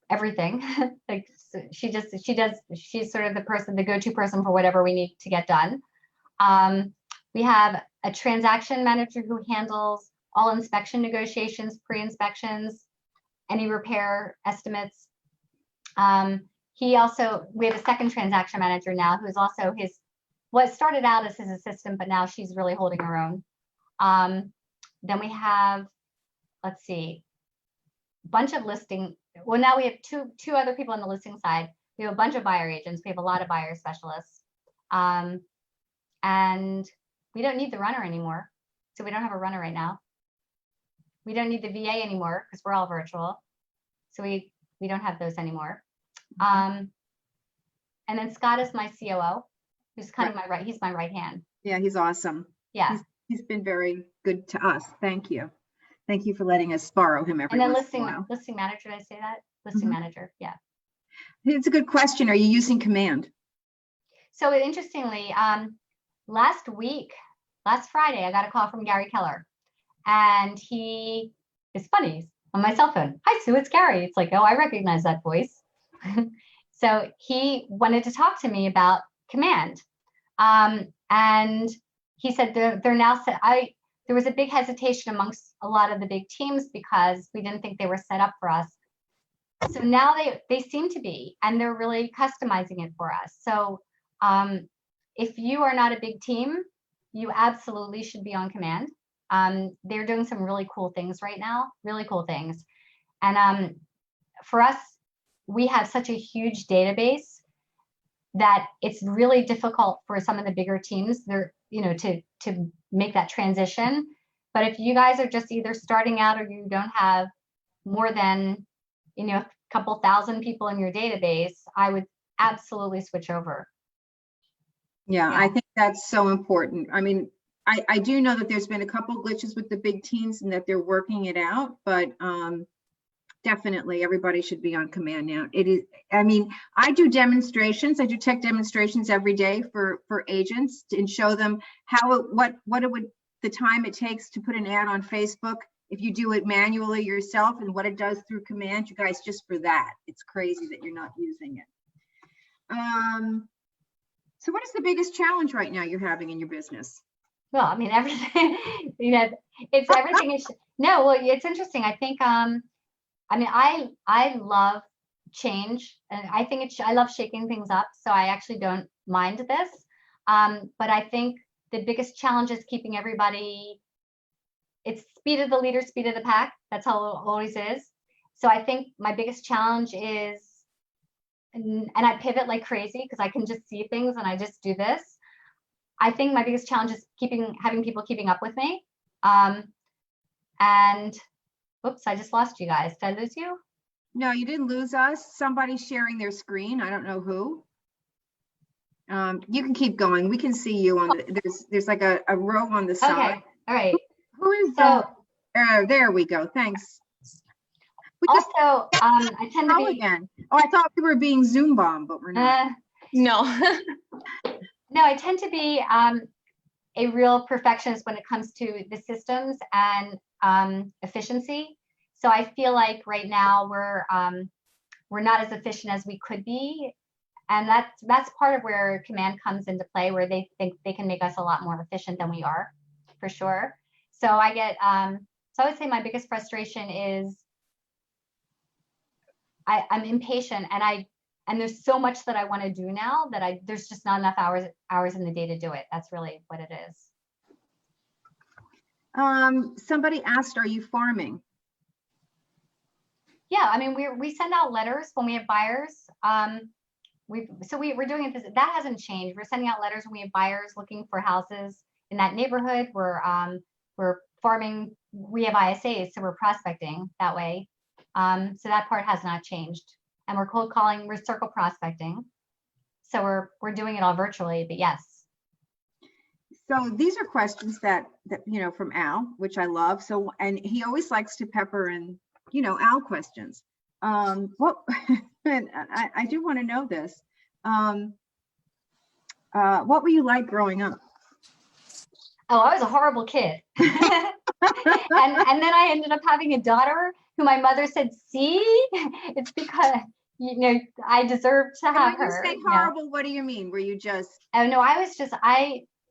everything. Like she's sort of the go-to person for whatever we need to get done. We have a transaction manager who handles all inspection negotiations, pre-inspections, any repair estimates. We have a second transaction manager now who's also what started out as his assistant, but now she's really holding her own. Then we have, let's see, a bunch of well, now we have two other people on the listing side. We have a bunch of buyer agents. We have a lot of buyer specialists. And we don't need the runner anymore. So we don't have a runner right now. We don't need the VA anymore because we're all virtual. So we don't have those anymore. And then Scott is my COO, who's kind of he's my right hand. Yeah, he's awesome. Yeah. He's been very good to us. Thank you. Thank you for letting us borrow him every once in a while. Listing manager, did I say that? Listing manager, yeah. It's a good question. Are you using Command? So interestingly, last Friday, I got a call from Gary Keller, and it's funny, on my cell phone. Hi, Sue, it's Gary. It's like, oh, I recognize that voice. So he wanted to talk to me about Command. And he said they're now set. There was a big hesitation amongst a lot of the big teams because we didn't think they were set up for us. So now they seem to be, and they're really customizing it for us. So if you are not a big team, you absolutely should be on Command. They're doing some really cool things right now, really cool things. And for us, we have such a huge database that it's really difficult for some of the bigger teams to make that transition. But if you guys are just either starting out or you don't have more than a couple thousand people in your database, I would absolutely switch over. Yeah, I think that's so important. I mean, I do know that there's been a couple glitches with the big teams and that they're working it out, but definitely everybody should be on Command now. It is, I mean, I do demonstrations. I do tech demonstrations every day for agents and show them the time it takes to put an ad on Facebook if you do it manually yourself and what it does through Command. You guys, just for that, it's crazy that you're not using it. So what is the biggest challenge right now you're having in your business? Well, I mean, everything, it's everything. No, well, it's interesting. I think, I love change, and I think I love shaking things up. So I actually don't mind this. But I think the biggest challenge is keeping everybody, it's speed of the leader, speed of the pack. That's how it always is. So I think my biggest challenge is, and I pivot like crazy because I can just see things and I just do this. I think my biggest challenge is having people keeping up with me. And oops, I just lost you guys. Did I lose you? No, you didn't lose us. Somebody's sharing their screen. I don't know who. You can keep going. We can see you on there's like a row on the side. Okay. All right. Who is there we go. Thanks. I tend to be again. Oh, I thought we were being Zoom bombed, but we're not. No. No, I tend to be a real perfectionist when it comes to the systems and efficiency. So I feel like right now we're not as efficient as we could be. And that's part of where command comes into play, where they think they can make us a lot more efficient than we are, for sure. So I get, so I would say my biggest frustration is I'm impatient, and there's so much that I want to do now that there's just not enough hours in the day to do it. That's really what it is. Somebody asked, are you farming? Yeah, I mean, we send out letters when we have buyers. We're doing it. That hasn't changed. We're sending out letters when we have buyers looking for houses in that neighborhood. We're farming. We have ISAs, so we're prospecting that way. So that part has not changed. And we're cold calling. We're circle prospecting. So we're doing it all virtually. But yes. So these are questions that from Al, which I love. So, and he always likes to pepper in Al questions. What and I do want to know this. What were you like growing up? Oh, I was a horrible kid. and then I ended up having a daughter who my mother said, see, it's because I deserve to have her. When you say horrible, what do you mean? Were you just? Oh no, I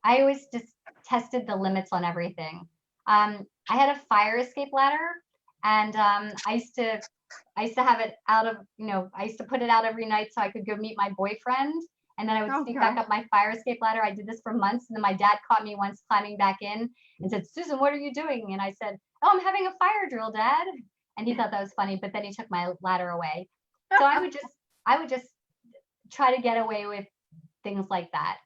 always just tested the limits on everything. I had a fire escape ladder, and I used to have it out of, I used to put it out every night so I could go meet my boyfriend. And then I would sneak back up my fire escape ladder. I did this for months. And then my dad caught me once climbing back in and said, Susan, what are you doing? And I said, oh, I'm having a fire drill, Dad. And he thought that was funny, but then he took my ladder away. So I would just try to get away with things like that,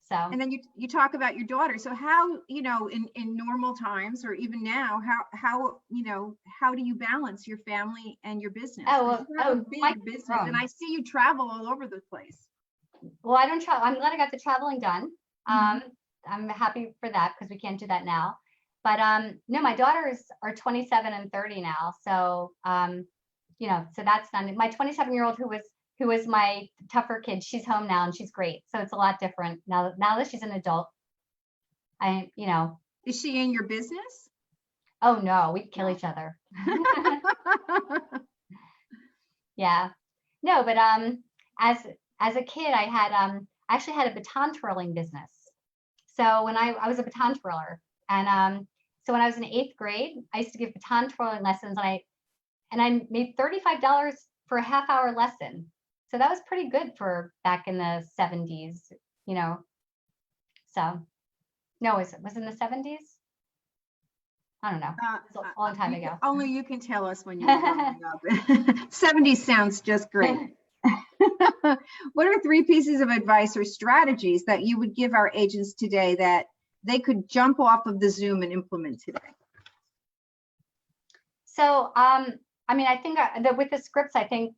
So. And then you talk about your daughter. So how, in normal times or even now, how do you balance your family and your business? Big business, and I see you travel all over the place. Well, I don't travel. I'm glad I got the traveling done. I'm happy for that because we can't do that now. But no, my daughters are 27 and 30 now. So so that's done. My 27-year-old who was my tougher kid, she's home now and she's great. So it's a lot different now that she's an adult. Is she in your business? Oh no, we'd kill each other. Yeah. No, but as a kid, I actually had a baton twirling business. So when I was a baton twirler, and so when I was in 8th grade, I used to give baton twirling lessons, and I made $35 for a half-hour lesson. So that was pretty good for back in the 70s, So, no, was in the 70s? I don't know. It was a long time ago. Only you can tell us when you were growing up. 70s sounds just great. What are 3 pieces of advice or strategies that you would give our agents today that they could jump off of the Zoom and implement today? So, I think that with the scripts, I think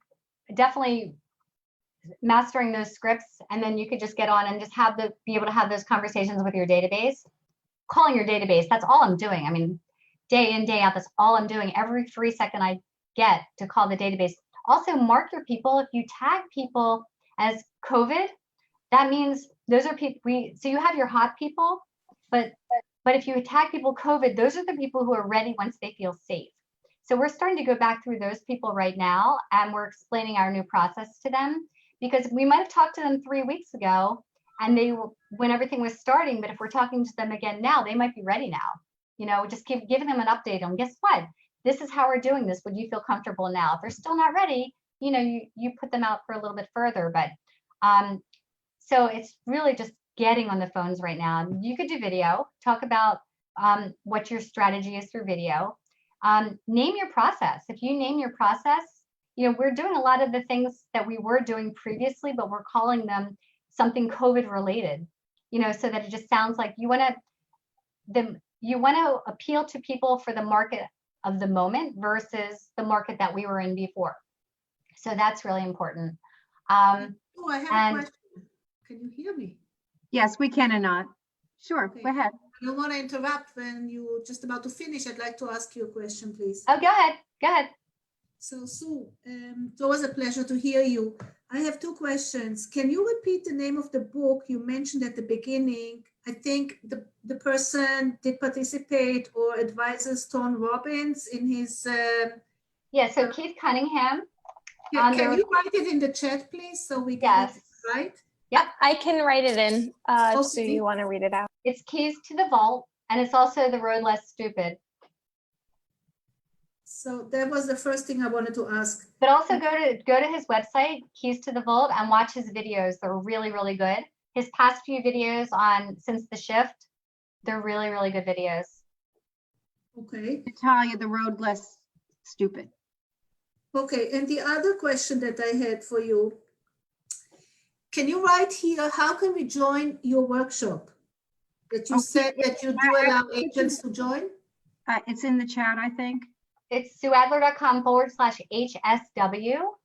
definitely mastering those scripts, and then you could just get on and just be able to have those conversations with your database, calling your database. That's all I'm doing. I mean, day in, day out, that's all I'm doing. Every free second I get to call the database. Also, mark your people. If you tag people as COVID, that means those are people. So you have your hot people, but if you tag people COVID, those are the people who are ready once they feel safe. So we're starting to go back through those people right now, and we're explaining our new process to them, because we might have talked to them 3 weeks ago and when everything was starting, but if we're talking to them again now, they might be ready now. Just keep giving them an update on, guess what? This is how we're doing this. Would you feel comfortable now? If they're still not ready, you put them out for a little bit further. But so it's really just getting on the phones right now. You could do video, talk about what your strategy is through video. Name your process. If you name your process, we're doing a lot of the things that we were doing previously, but we're calling them something COVID related, so that it just sounds like you want to appeal to people for the market of the moment versus the market that we were in before. So that's really important. I have a question. Can you hear me? Yes, we can, Anat. Sure, okay. Go ahead. I don't want to interrupt when you're just about to finish. I'd like to ask you a question, please. Oh, go ahead. Go ahead. So, Sue, it's always a pleasure to hear you. I have 2 questions. Can you repeat the name of the book you mentioned at the beginning? I think the person did participate or advises Tom Robbins in his. Yeah, so Keith Cunningham. Can you write it in the chat, please, so we get it right? Yep. I can write it in, Okay. so you want to read it out. It's Keys to the Vault, and it's also The Road Less Stupid. So that was the first thing I wanted to ask. But also go to his website, Keys to the Vault, and watch his videos. They're really, really good. His past few videos on Since the Shift, they're really, really good videos. Okay. Natalia, The Road Less Stupid. Okay, and the other question that I had for you, can you write here, how can we join your workshop? That you said that you do allow agents to join? It's in the chat, I think. It's sueadler.com/HSW.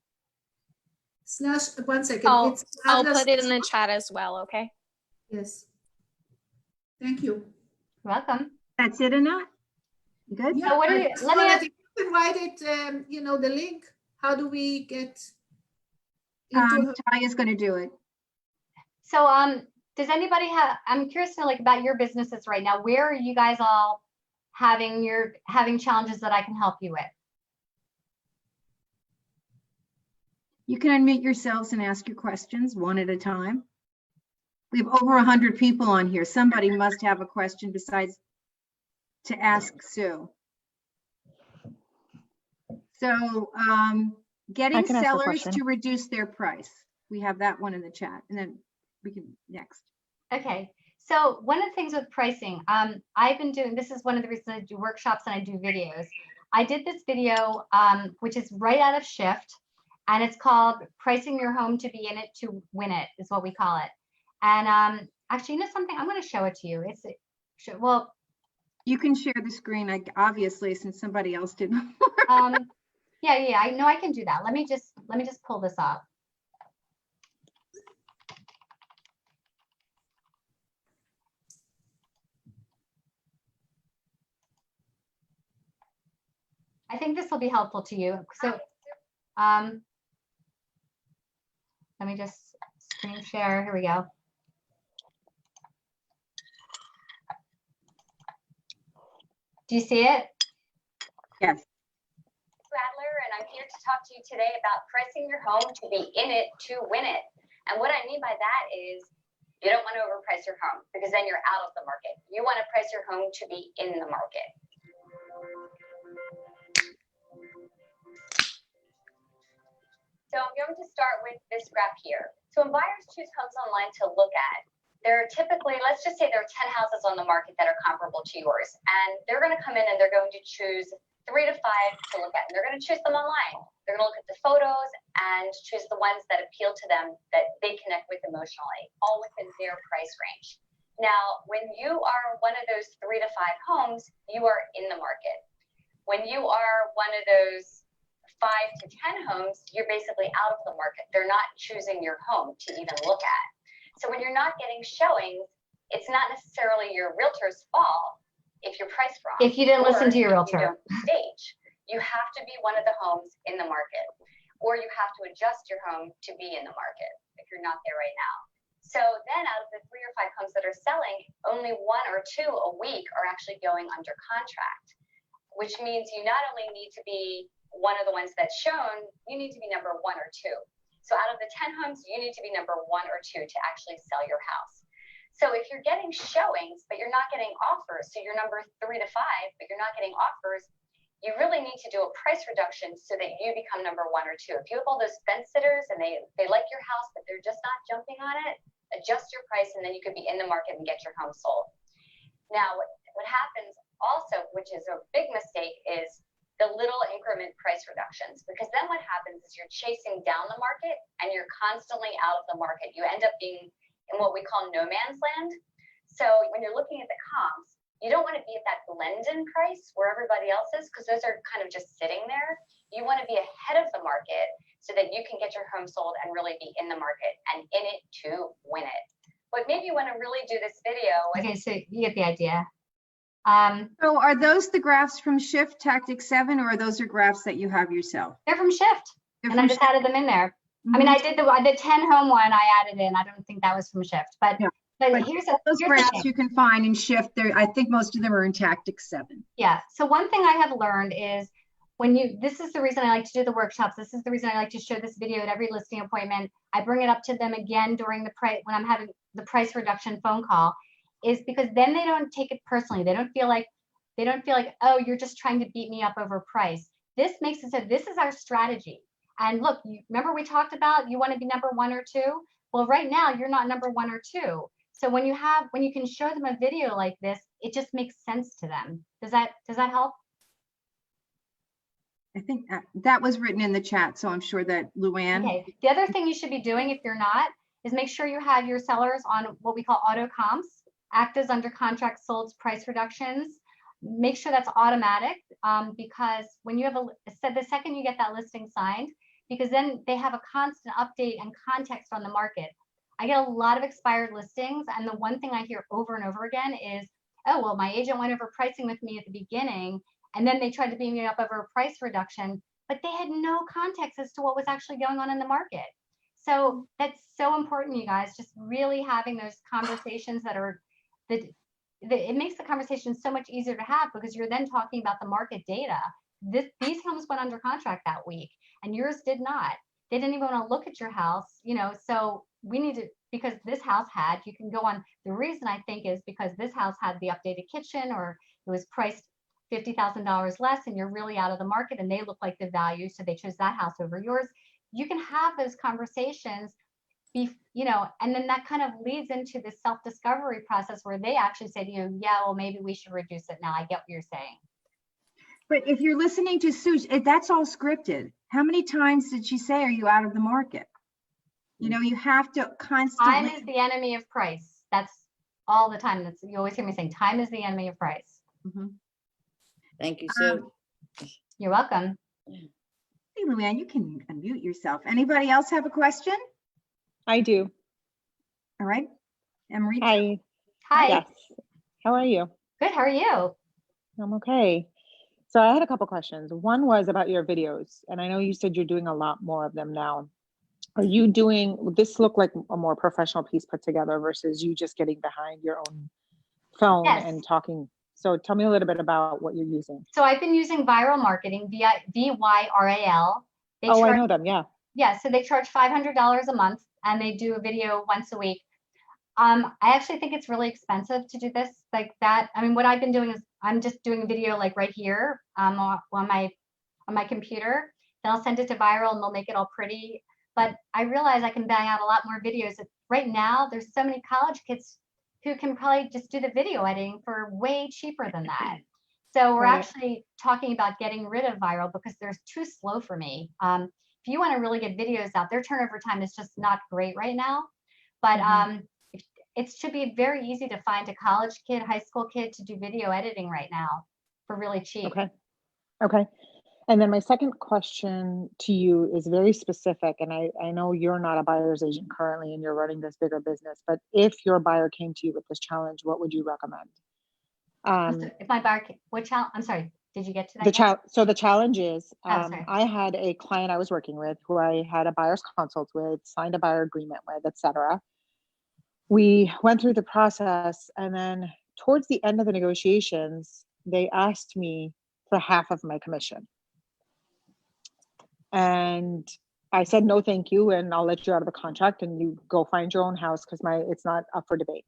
One second. I'll Adler put it in the chat as well, okay? Yes. Thank you. You're welcome. That's it or not? You good? Yeah, So what do you, let me ask, if you can write it, the link, how do we get into Natalia's going to do it. so does anybody have, I'm curious to know, like, about your businesses right now. Where are you guys all having challenges that I can help you with? You can unmute yourselves and ask your questions one at a time. We have over 100 people on here. Somebody must have a question besides to ask Sue. So getting sellers to reduce their price. We have that one in the chat, and then we can next. Okay. So one of the things with pricing, I've been doing, this is one of the reasons I do workshops and I do videos. I did this video, which is right out of Shift, and it's called Pricing Your Home to Be in It to Win It, is what we call it. And actually, you know something? I'm going to show it to you. Well, you can share the screen, obviously, since somebody else didn't. yeah, I know I can do that. Let me just pull this up. I think this will be helpful to you. So let me just screen share. Here we go. Do you see it? Yes. Sue Adler, and I'm here to talk to you today about pricing your home to be in it to win it. And what I mean by that is you don't want to overprice your home because then you're out of the market. You want to price your home to be in the market. So I'm going to start with this graph here. So when buyers choose homes online to look at, there are typically, let's just say there are 10 houses on the market that are comparable to yours. And they're going to come in and they're going to choose 3 to 5 to look at. And they're going to choose them online. They're going to look at the photos and choose the ones that appeal to them, that they connect with emotionally, all within their price range. Now, when you are one of those 3 to 5 homes, you are in the market. When you are one of those 5 to 10 homes, you're basically out of the market. They're not choosing your home to even look at. So when you're not getting showings, it's not necessarily your realtor's fault if you're priced wrong. If you didn't listen to your realtor. Stage. You have to be one of the homes in the market, or you have to adjust your home to be in the market if you're not there right now. So then out of the 3 or 5 homes that are selling, only 1 or 2 a week are actually going under contract, which means you not only need to be one of the ones that's shown, you need to be number 1 or 2. So out of the 10 homes, you need to be number 1 or 2 to actually sell your house. So if you're getting showings, but you're not getting offers, so you're number 3 to 5, but you're not getting offers, you really need to do a price reduction so that you become number 1 or 2. If you have all those fence sitters and they like your house, but they're just not jumping on it, adjust your price and then you could be in the market and get your home sold. Now, what happens also, which is a big mistake, is the little increment price reductions, because then what happens is you're chasing down the market and you're constantly out of the market. You end up being in what we call no man's land. So when you're looking at the comps, you don't want to be at that blend-in price where everybody else is, because those are kind of just sitting there. You want to be ahead of the market so that you can get your home sold and really be in the market and in it to win it. But maybe you want to really do this video. Okay, so you get the idea. So are those the graphs from Shift Tactic 7, or those are graphs that you have yourself? They're from Shift, and I just added them in there. Mm-hmm. I mean, I did the 10 home one I added in. I don't think that was from Shift, but But But here's those the graphs thing. you can find and shift there. I think most of them are in tactics 7. Yeah. So one thing I have learned is this is the reason I like to do the workshops. This is the reason I like to show this video at every listing appointment. I bring it up to them again during when I'm having the price reduction phone call, is because then they don't take it personally. They don't feel like, oh, you're just trying to beat me up over price. This makes it so this is our strategy. And look, remember we talked about you want to be number 1 or 2? Well, right now you're not number 1 or 2. So when you can show them a video like this, it just makes sense to them. Does that help? I think that was written in the chat, so I'm sure that Luann. Okay. The other thing you should be doing if you're not is make sure you have your sellers on what we call auto comps, act as under contract sold price reductions. Make sure that's automatic because when you have the second you get that listing signed, because then they have a constant update and context on the market. I get a lot of expired listings, and the one thing I hear over and over again is, oh, well, my agent went over pricing with me at the beginning, and then they tried to beat me up over a price reduction, but they had no context as to what was actually going on in the market. So that's so important, you guys, just really having those conversations it makes the conversation so much easier to have because you're then talking about the market data. These homes went under contract that week and yours did not. They didn't even want to look at your house, so we need to, because this house you can go on. The reason I think is because this house had the updated kitchen or it was priced $50,000 less and you're really out of the market and they look like the value. So they chose that house over yours. You can have those conversations, and then that kind of leads into the self-discovery process where they actually say to you, yeah, well, maybe we should reduce it now. I get what you're saying. But if you're listening to Sue, that's all scripted. How many times did she say, are you out of the market? You have to constantly. Time is the enemy of price. That's all the time. You always hear me saying time is the enemy of price. Mm-hmm. Thank you, Sue. You're welcome. Hey, Luann, you can unmute yourself. Anybody else have a question? I do. All right. Emery. Hi. Hi. Yes. How are you? Good. How are you? I'm okay. So I had a couple questions. One was about your videos, and I know you said you're doing a lot more of them now. Are you would this look like a more professional piece put together versus you just getting behind your own phone and talking? So tell me a little bit about what you're using. So I've been using Viral Marketing, VYRAL. I know them. Yeah. Yeah. So they charge $500 a month and they do a video once a week. I actually think it's really expensive to do this like that. I mean, what I've been doing is I'm just doing a video like right here on my computer. Then I'll send it to Viral and they'll make it all pretty. But I realize I can bang out a lot more videos. Right now, there's so many college kids who can probably just do the video editing for way cheaper than that. So we're actually talking about getting rid of Viral because they're too slow for me. If you want to really get videos out, their turnover time is just not great right now. But it should be very easy to find a college kid, high school kid to do video editing right now for really cheap. Okay. And then my second question to you is very specific. And I know you're not a buyer's agent currently and you're running this bigger business, but if your buyer came to you with this challenge, what would you recommend? If my buyer, what challenge? I'm sorry. Did you get to that? So the challenge is, I had a client I was working with who I had a buyer's consult with, signed a buyer agreement with, etc. We went through the process, and then towards the end of the negotiations, they asked me for half of my commission. And I said, no, thank you. And I'll let you out of the contract and you go find your own house because it's not up for debate.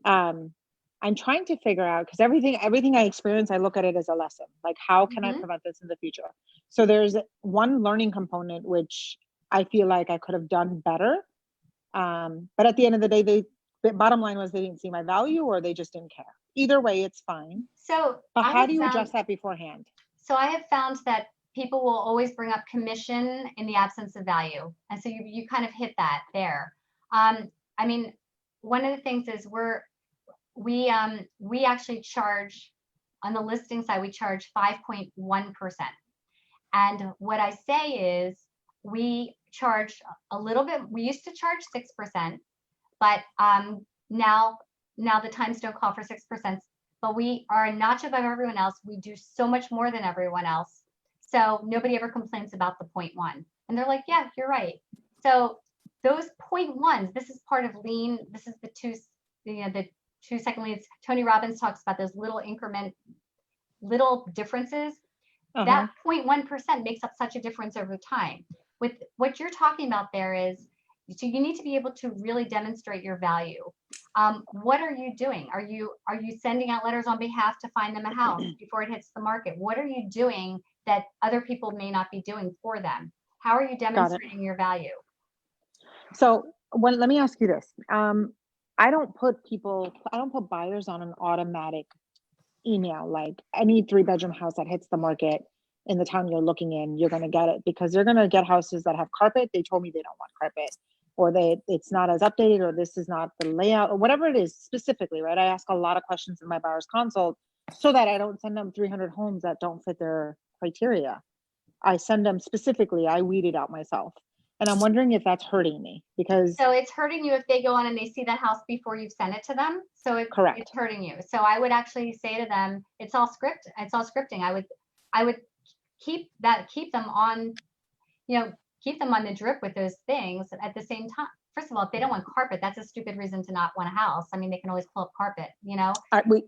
I'm trying to figure out, because everything I experience, I look at it as a lesson. Like, how can I prevent this in the future? So there's one learning component, which I feel like I could have done better. But at the end of the day, the bottom line was they didn't see my value or they just didn't care. Either way, it's fine. But how do you address that beforehand? So I have found that people will always bring up commission in the absence of value. And so you kind of hit that there. I mean, one of the things is we actually charge, on the listing side, we charge 5.1%. And what I say is we charge a little bit, we used to charge 6%, but now the times don't call for 6%, but we are a notch above everyone else. We do so much more than everyone else. So nobody ever complains about the 0.1. And they're like, yeah, you're right. So those 0.1s, this is part of lean. This is the the 2-second leads, Tony Robbins talks about those little differences. That 0.1% makes up such a difference over time. With what you're talking about there is, so you need to be able to really demonstrate your value. What are you doing? Are you sending out letters on behalf to find them a house before it hits the market? What are you doing that other people may not be doing for them? How are you demonstrating your value? So let me ask you this. I don't put buyers on an automatic email, like any 3-bedroom house that hits the market in the town you're looking in, you're going to get it, because you're going to get houses that have carpet. They told me they don't want carpet, or it's not as updated, or this is not the layout, or whatever it is specifically, right? I ask a lot of questions in my buyer's consult so that I don't send them 300 homes that don't fit their criteria. I send them specifically, I weed it out myself. And I'm wondering if that's hurting me, because so it's hurting you if they go on and they see that house before you've sent it to them. So it's hurting you. So I would actually say to them, it's all scripting. I would keep them on, keep them on the drip with those things at the same time. First of all, if they don't want carpet, that's a stupid reason to not want a house. I mean, they can always pull up carpet,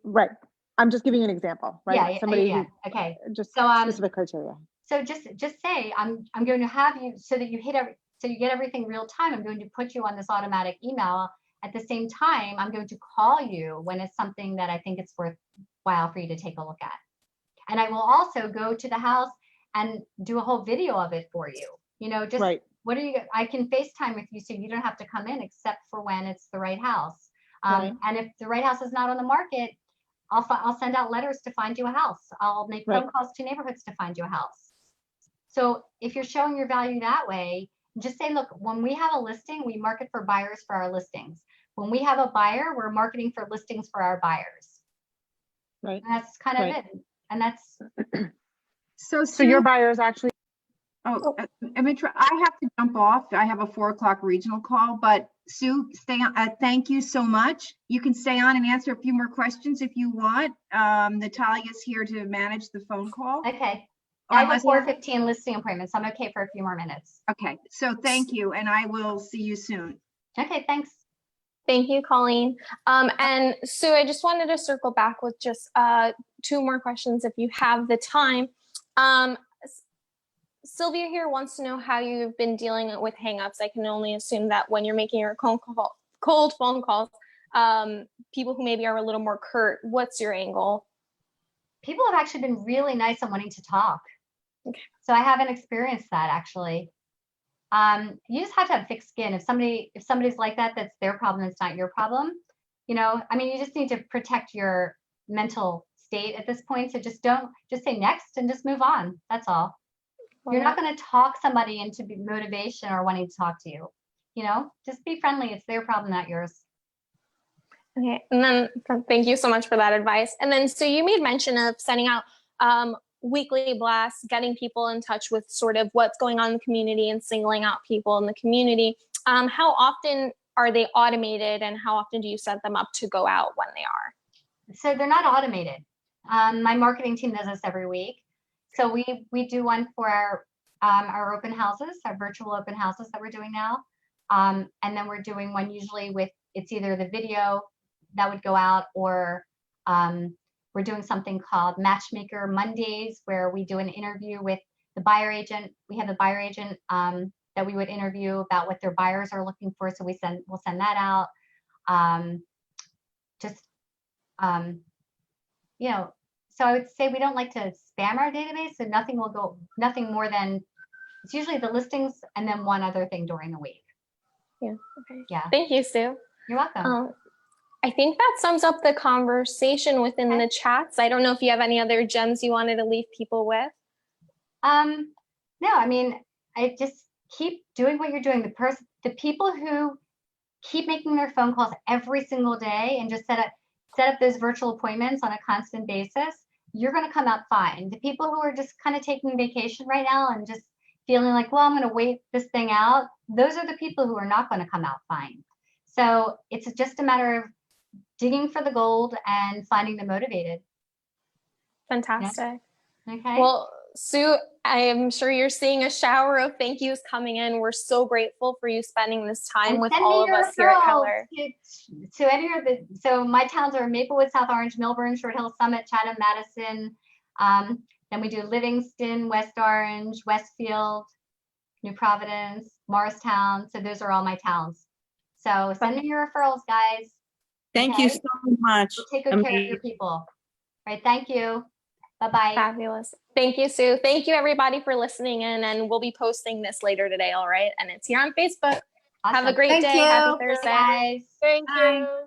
right. I'm just giving you an example, right? Yeah. Okay. Just specific criteria. So just say, I'm going to have you, so that you get everything real time. I'm going to put you on this automatic email. At the same time, I'm going to call you when it's something that I think it's worthwhile for you to take a look at. And I will also go to the house and do a whole video of it for you. Just what are you? I can FaceTime with you, so you don't have to come in except for when it's the right house. And if the right house is not on the market, I'll send out letters to find you a house. I'll make phone calls to neighborhoods to find you a house. So if you're showing your value that way, just say, look, when we have a listing, we market for buyers for our listings. When we have a buyer, we're marketing for listings for our buyers. Right. And that's kind of it. And that's so your buyers actually. Oh, I have to jump off. I have a 4:00 regional call, but Sue, stay on. Thank you so much. You can stay on and answer a few more questions if you want. Natalia's here to manage the phone call. Okay. I have a 4:15 listing appointment, so I'm okay for a few more minutes. Okay, so thank you, and I will see you soon. Okay, thanks. Thank you, Colleen. And Sue, I just wanted to circle back with just 2 more questions if you have the time. Sylvia here wants to know how you've been dealing with hangups. I can only assume that when you're making your cold phone calls, people who maybe are a little more curt, what's your angle? People have actually been really nice on wanting to talk. Okay. So I haven't experienced that actually. You just have to have thick skin. If somebody's like that, that's their problem. It's not your problem. You just need to protect your mental state at this point. So just say next and just move on. That's all. You're not going to talk somebody into motivation or wanting to talk to you. Just be friendly. It's their problem, not yours. Okay. And then thank you so much for that advice. And then, so you made mention of sending out weekly blasts, getting people in touch with sort of what's going on in the community and singling out people in the community. How often are they automated, and how often do you set them up to go out when they are? So they're not automated. My marketing team does this every week. So we do one for our open houses, our virtual open houses that we're doing now. And then we're doing one usually with, it's either the video that would go out, or we're doing something called Matchmaker Mondays, where we do an interview with the buyer agent. We have a buyer agent that we would interview about what their buyers are looking for. So we'll send that out. So I would say we don't like to spam our database, so nothing more than, it's usually the listings and then one other thing during the week. Yeah. Okay. Yeah. Thank you, Sue. You're welcome. I think that sums up the conversation within the chats. I don't know if you have any other gems you wanted to leave people with. No, I just keep doing what you're doing. The people who keep making their phone calls every single day and just set up those virtual appointments on a constant basis, you're going to come out fine. The people who are just kind of taking vacation right now and just feeling like, well, I'm going to wait this thing out, those are the people who are not going to come out fine. So it's just a matter of digging for the gold and finding the motivated. Fantastic. Yeah. Okay. Well, Sue, I am sure you're seeing a shower of thank yous coming in. We're so grateful for you spending this time And with send all me of your us here at referrals Keller. to any of the, so my towns are Maplewood, South Orange, Milburn, Short Hill, Summit, Chatham, Madison. Then we do Livingston, West Orange, Westfield, New Providence, Morristown. So those are all my towns. So send me your referrals, guys. Thank you Okay? so much. We'll take good care of your people. All right. Thank you. Bye-bye. Fabulous. Thank you, Sue. Thank you, everybody, for listening in. And we'll be posting this later today, all right? And it's here on Facebook. Have a Awesome. great Thank day. you. Happy Bye, Thursday. guys. Thank Bye. you.